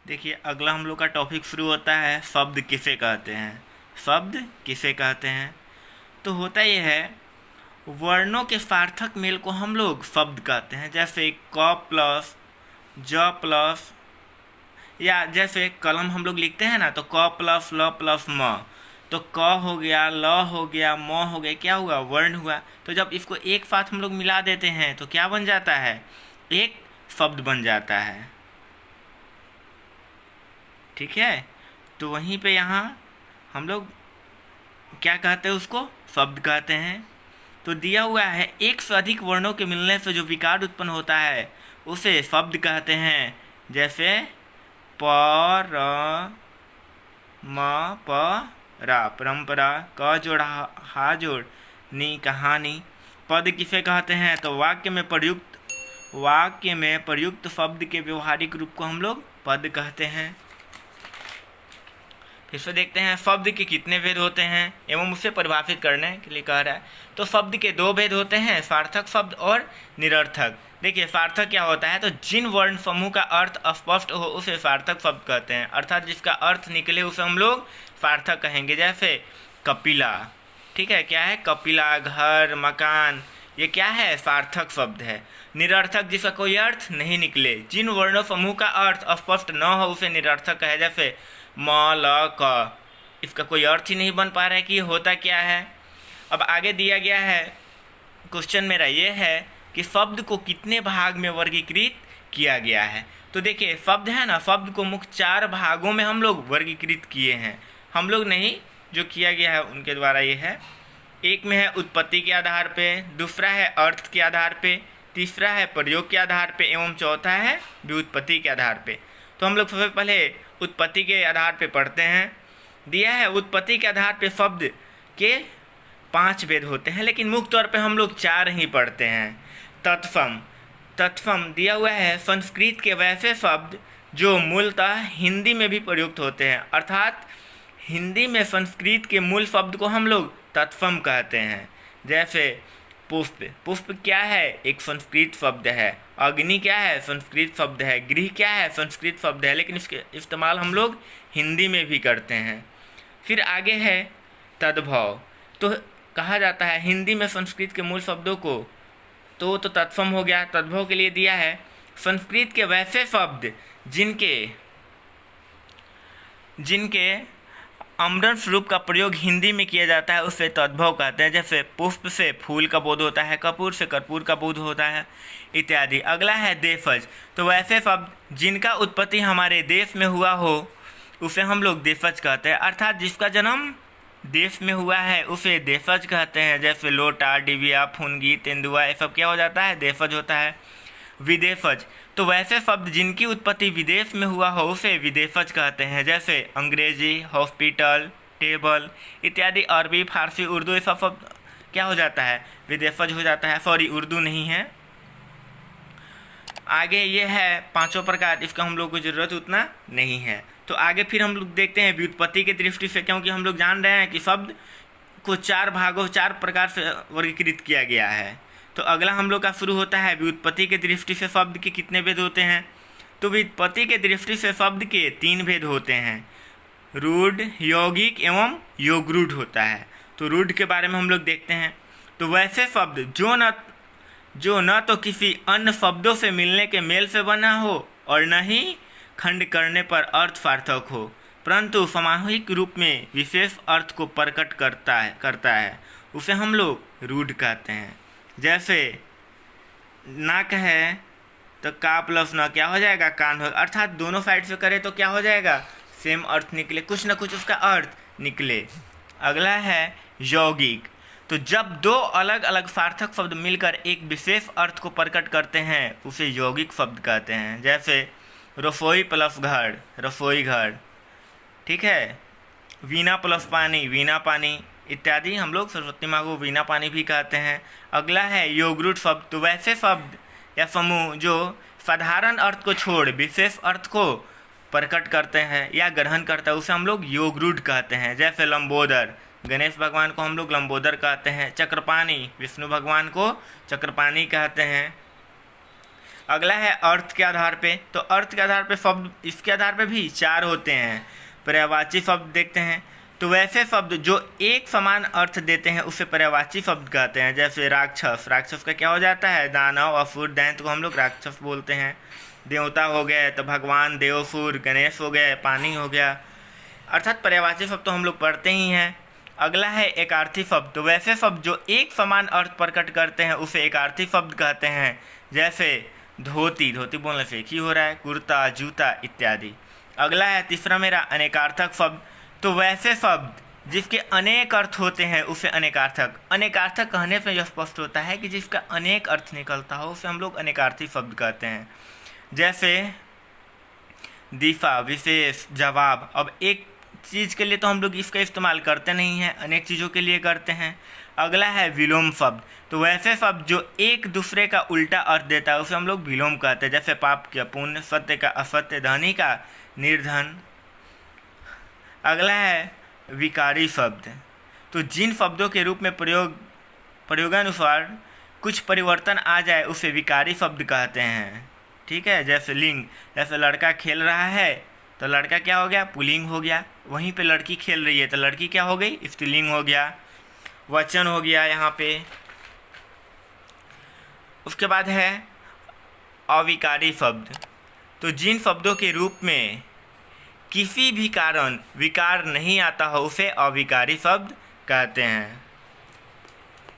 देखिए अगला हम लोग का टॉपिक शुरू होता है शब्द किसे कहते हैं। शब्द किसे कहते हैं तो होता यह है, वर्णों के सार्थक मेल को हम लोग शब्द कहते हैं। जैसे क प्लस ज प्लस, या जैसे कलम हम लोग लिखते हैं ना, तो क प्लस ल प्लस म, तो क हो गया, ल हो गया, म हो गया, क्या हुआ, वर्ण हुआ। तो जब इसको एक साथ हम लोग मिला देते हैं तो क्या बन जाता है, एक शब्द बन जाता है। ठीक है, तो वहीं पे यहाँ हम लोग क्या कहते हैं, उसको शब्द कहते हैं। तो दिया हुआ है एक से अधिक वर्णों के मिलने से जो विकार उत्पन्न होता है उसे शब्द कहते हैं। जैसे प र म प रा, परंपरा, क जोड़ हा जोड़ नी, कहानी। पद किसे कहते हैं तो वाक्य में प्रयुक्त शब्द के व्यवहारिक रूप को हम लोग पद कहते हैं। फिर से देखते हैं शब्द के कितने भेद होते हैं एवं उसे परिभाषित करने के लिए कह रहा है। तो शब्द के दो भेद होते हैं, सार्थक शब्द और निरर्थक। देखिए सार्थक क्या होता है, तो जिन वर्ण समूह का अर्थ अस्पष्ट हो उसे सार्थक शब्द कहते हैं, अर्थात जिसका अर्थ निकले उसे हम लोग सार्थक कहेंगे। जैसे कपिला, ठीक है, क्या है, कपिला, घर, मकान, ये क्या है, सार्थक शब्द है। निरर्थक जिसका कोई अर्थ नहीं निकले, जिन वर्णों समूह का अर्थ अस्पष्ट न हो उसे निरर्थक कहे। जैसे म ल क, इसका कोई अर्थ ही नहीं बन पा रहा है कि ये होता क्या है। अब आगे दिया गया है, क्वेश्चन मेरा ये है कि शब्द को कितने भाग में वर्गीकृत किया गया है। तो देखिए शब्द है ना, शब्द को मुख्य 4 भागों में हम लोग वर्गीकृत किए हैं। हम लोग नहीं, जो किया गया है उनके द्वारा ये है। एक में है उत्पत्ति के आधार पे, दूसरा है अर्थ के आधार पे, तीसरा है प्रयोग के आधार पे एवं चौथा है व्युत्पत्ति के आधार पे। तो हम लोग सबसे पहले उत्पत्ति के आधार पे पढ़ते हैं। दिया है उत्पत्ति के आधार पे शब्द के 5 भेद होते हैं, लेकिन मुख्य तौर पे हम लोग 4 ही पढ़ते हैं। तत्सम दिया हुआ है संस्कृत के वैसे शब्द जो मूलतः हिंदी में भी प्रयुक्त होते हैं, अर्थात हिंदी में संस्कृत के मूल शब्द को हम लोग तत्सम कहते हैं। जैसे पुष्प, पुष्प क्या है, एक संस्कृत शब्द है। अग्नि क्या है, संस्कृत शब्द है। गृह क्या है, संस्कृत शब्द है, लेकिन इसके इस्तेमाल हम लोग हिंदी में भी करते हैं। फिर आगे है तद्भव, तो कहा जाता है हिंदी में संस्कृत के मूल शब्दों को, तो तत्सम हो गया। तद्भव के लिए दिया है संस्कृत के वैसे शब्द जिनके अमृत रूप का प्रयोग हिंदी में किया जाता है उसे तद्भव कहते हैं। जैसे पुष्प से फूल का बोध होता है, कपूर से कर्पूर का बोध होता है, इत्यादि। अगला है देशज, तो वैसे शब्द जिनका उत्पत्ति हमारे देश में हुआ हो उसे हम लोग देशज कहते हैं, अर्थात जिसका जन्म देश में हुआ है उसे देशज कहते हैं। जैसे लोटा, डिबिया, फुनगी, तेंदुआ, ये सब क्या हो जाता है, देशज होता है। विदेशज, तो वैसे शब्द जिनकी उत्पत्ति विदेश में हुआ हो उसे विदेशज कहते हैं। जैसे अंग्रेजी, हॉस्पिटल, टेबल इत्यादि। अरबी, फारसी, उर्दू, ये सब शब्द क्या हो जाता है, विदेशज हो जाता है। सॉरी, उर्दू नहीं है। आगे ये है 5 प्रकार, इसका हम लोग को ज़रूरत उतना नहीं है। तो आगे फिर हम लोग देखते हैं व्युत्पत्ति की दृष्टि से, क्योंकि हम लोग जान रहे हैं कि शब्द को 4 प्रकार से वर्गीकृत किया गया है। तो अगला हम लोग का शुरू होता है व्युत्पत्ति के दृष्टि से शब्द के कितने भेद होते हैं। तो व्युत्पत्ति के दृष्टि से शब्द के 3 भेद होते हैं, रूढ़, यौगिक एवं योगरूढ़ होता है। तो रूढ़ के बारे में हम लोग देखते हैं। तो वैसे शब्द जो न तो किसी अन्य शब्दों से मिलने के मेल से बना हो और न ही खंड करने पर अर्थ सार्थक हो, परंतु सामूहिक रूप में विशेष अर्थ को प्रकट करता है, उसे हम लोग रूढ़ कहते हैं। जैसे नाक है तो का प्लस न क्या हो जाएगा, कान हो, अर्थात दोनों साइड से करें तो क्या हो जाएगा, सेम अर्थ निकले, कुछ ना कुछ उसका अर्थ निकले। अगला है यौगिक, तो जब 2 अलग अलग सार्थक शब्द मिलकर एक विशेष अर्थ को प्रकट करते हैं उसे यौगिक शब्द कहते हैं। जैसे रसोई प्लस घर, रसोई घर, ठीक है। वीणा प्लस पानी, वीणा पानी इत्यादि। हम लोग सरस्वती माँ को वीणा पानी भी कहते हैं। अगला है योगरूढ़ शब्द, तो वैसे शब्द या समूह जो साधारण अर्थ को छोड़ विशेष अर्थ को प्रकट करते हैं या ग्रहण करते हैं उसे हम लोग योगरूढ़ कहते हैं। जैसे लंबोदर, गणेश भगवान को हम लोग लंबोदर कहते हैं। चक्रपाणी, विष्णु भगवान को चक्रपाणी कहते हैं। अगला है अर्थ के आधार पे। तो अर्थ के आधार पे शब्द इसके आधार पे भी 4 होते हैं। पर्यायवाची शब्द देखते हैं। तो वैसे शब्द जो एक समान अर्थ देते हैं उसे पर्यायवाची शब्द कहते हैं। जैसे राक्षस, राक्षस का क्या हो जाता है? दानव, असुर, दैत्य को हम लोग राक्षस बोलते हैं। देवता हो गए तो भगवान, देवसुर, गणेश हो गए, पानी हो गया। अर्थात पर्यायवाची शब्द तो हम लोग पढ़ते ही हैं। अगला है एकार्थी शब्द। तो वैसे शब्द जो एक समान अर्थ प्रकट करते हैं उसे एकार्थी शब्द कहते हैं। जैसे धोती, धोती बोलने से एक ही हो रहा है, कुर्ता, जूता इत्यादि। अगला है तीसरा मेरा अनेकार्थक शब्द। तो वैसे शब्द जिसके अनेक अर्थ होते हैं उसे अनेकार्थक। अनेकार्थक कहने से यह स्पष्ट होता है कि जिसका अनेक अर्थ निकलता हो उसे हम लोग अनेकार्थी शब्द कहते हैं। जैसे दिशा, विशेष, जवाब। अब एक चीज़ के लिए तो हम लोग इसका इस्तेमाल करते नहीं हैं, अनेक चीज़ों के लिए करते हैं। अगला है विलोम शब्द। तो वैसे शब्द जो एक दूसरे का उल्टा अर्थ देता है उसे हम लोग विलोम कहते हैं। जैसे पाप का पुण्य, सत्य का असत्य, धनी का निर्धन। अगला है विकारी शब्द। तो जिन शब्दों के रूप में प्रयोगानुसार कुछ परिवर्तन आ जाए उसे विकारी शब्द कहते हैं। ठीक है, जैसे लिंग, जैसे लड़का खेल रहा है तो लड़का क्या हो गया? पुल्लिंग हो गया। वहीं पे लड़की खेल रही है तो लड़की क्या हो गई? स्त्रीलिंग हो गया। वचन हो गया यहाँ पे। उसके बाद है अविकारी शब्द। तो जिन शब्दों के रूप में किसी भी कारण विकार नहीं आता हो उसे अविकारी शब्द कहते हैं।